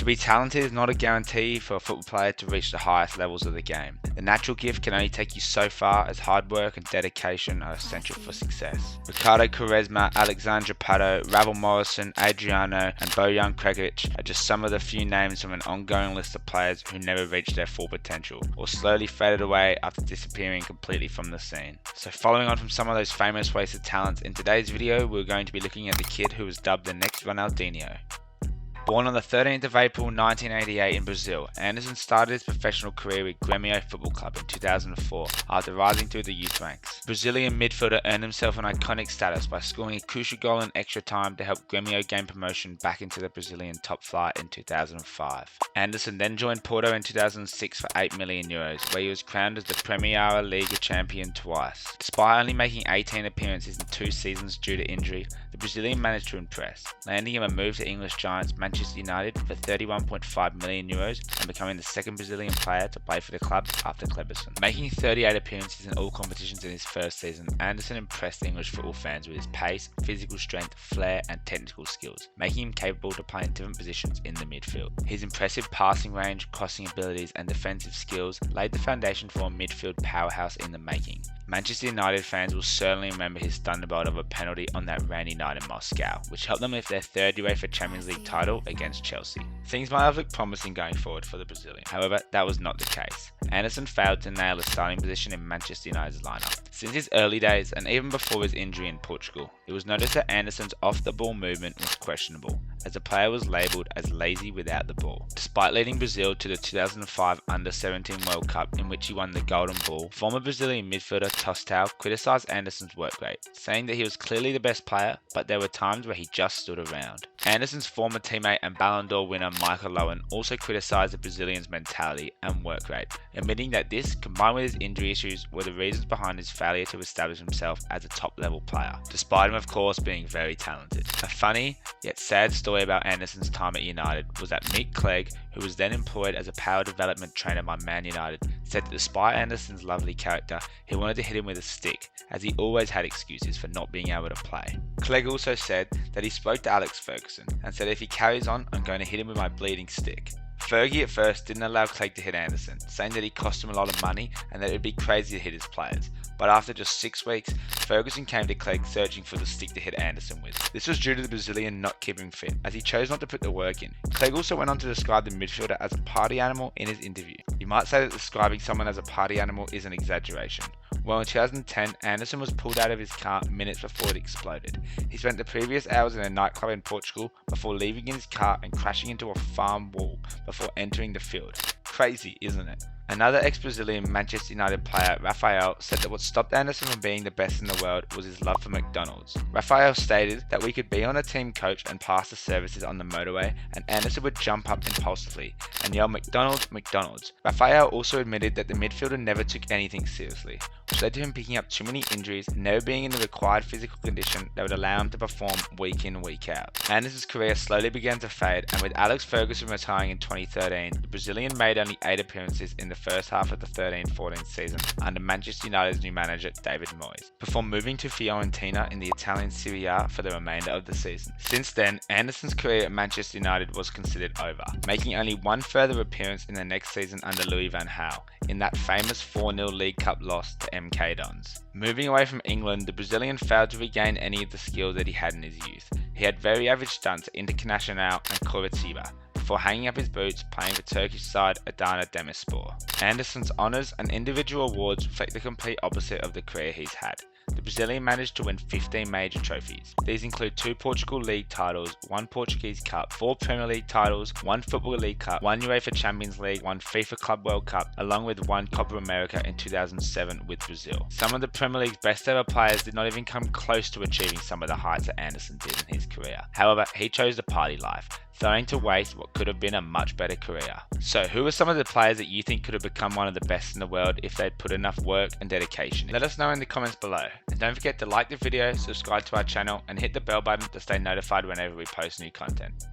be talented is not a guarantee for a football player to reach the highest levels of the game. The natural gift can only take you so far, as hard work and dedication are essential for success. Ricardo Quaresma, Alexandre Pato, Ravel Morrison, Adriano and Bojan Kregovic are just some of the few names from an ongoing list of players who never reached their full potential, or slowly faded away after disappearing completely from the scene. So following on from some of those famous wasted talents, in today's video we're going to be looking at the kid who was dubbed the next Ronaldinho. Born on the 13th of April 1988 in Brazil, Anderson started his professional career with Grêmio Football Club in 2004 after rising through the youth ranks. The Brazilian midfielder earned himself an iconic status by scoring a crucial goal in extra time to help Grêmio gain promotion back into the Brazilian top flight in 2005. Anderson then joined Porto in 2006 for €8 million, where he was crowned as the Premier League champion twice. Despite only making 18 appearances in 2 seasons due to injury, the Brazilian managed to impress, landing him a move to English giants Manchester United for €31.5 million and becoming the second Brazilian player to play for the club after Kleberson. Making 38 appearances in all competitions in his first season, Anderson impressed English football fans with his pace, physical strength, flair and technical skills, making him capable to play in different positions in the midfield. His impressive passing range, crossing abilities and defensive skills laid the foundation for a midfield powerhouse in the making. Manchester United fans will certainly remember his thunderbolt of a penalty on that rainy night in Moscow, which helped them lift their third UEFA Champions League title against Chelsea. Things might have looked promising going forward for the Brazilian, however that was not the case. Anderson failed to nail a starting position in Manchester United's lineup. Since his early days and even before his injury in Portugal, it was noticed that Anderson's off-the-ball movement was questionable, as the player was labelled as lazy without the ball. Despite leading Brazil to the 2005 Under-17 World Cup in which he won the Golden Ball, former Brazilian midfielder Tostão criticised Anderson's work rate, saying that he was clearly the best player, but there were times where he just stood around. Anderson's former teammate and Ballon d'Or winner Michael Owen also criticised the Brazilian's mentality and work rate, admitting that this, combined with his injury issues, were the reasons behind his failure to establish himself as a top-level player, despite him of course being very talented. A funny, yet sad story about Anderson's time at United was that Mick Clegg, who was then employed as a power development trainer by Man United, said that despite Anderson's lovely character, he wanted to hit him with a stick, as he always had excuses for not being able to play. Clegg also said that he spoke to Alex Ferguson and said, "If he carries on, I'm going to hit him with my bleeding stick." Fergie at first didn't allow Clegg to hit Anderson, saying that he cost him a lot of money and that it would be crazy to hit his players. But after just 6 weeks, Ferguson came to Clegg searching for the stick to hit Anderson with. This was due to the Brazilian not keeping fit, as he chose not to put the work in. Clegg also went on to describe the midfielder as a party animal in his interview. You might say that describing someone as a party animal is an exaggeration. Well, in 2010, Anderson was pulled out of his car minutes before it exploded. He spent the previous hours in a nightclub in Portugal before leaving in his car and crashing into a farm wall before entering the field. Crazy, isn't it? Another ex-Brazilian Manchester United player, Rafael, said that what stopped Anderson from being the best in the world was his love for McDonald's. Rafael stated that we could be on a team coach and pass the services on the motorway, and Anderson would jump up impulsively and yell "McDonald's, McDonald's." Rafael also admitted that the midfielder never took anything seriously, which led to him picking up too many injuries and never being in the required physical condition that would allow him to perform week in, week out. Anderson's career slowly began to fade, and with Alex Ferguson retiring in 2013, the Brazilian made only 8 appearances in the first half of the 13-14 season under Manchester United's new manager David Moyes, before moving to Fiorentina in the Italian Serie A for the remainder of the season. Since then, Anderson's career at Manchester United was considered over, making only 1 further appearance in the next season under Louis van Gaal, in that famous 4-0 League Cup loss to MK Dons. Moving away from England, the Brazilian failed to regain any of the skills that he had in his youth. He had very average stunts at Internacional and Curitiba, before hanging up his boots playing for Turkish side Adana Demirspor. Anderson's honours and individual awards reflect the complete opposite of the career he's had. The Brazilian managed to win 15 major trophies. These include 2 Portugal League titles, 1 Portuguese Cup, 4 Premier League titles, 1 Football League Cup, 1 UEFA Champions League, 1 FIFA Club World Cup, along with 1 Copa America in 2007 with Brazil. Some of the Premier League's best ever players did not even come close to achieving some of the heights that Anderson did in his career. However, he chose the party life, throwing to waste what could have been a much better career. So who are some of the players that you think could have become one of the best in the world if they'd put enough work and dedication? Let us know in the comments below. And don't forget to like the video, subscribe to our channel and hit the bell button to stay notified whenever we post new content.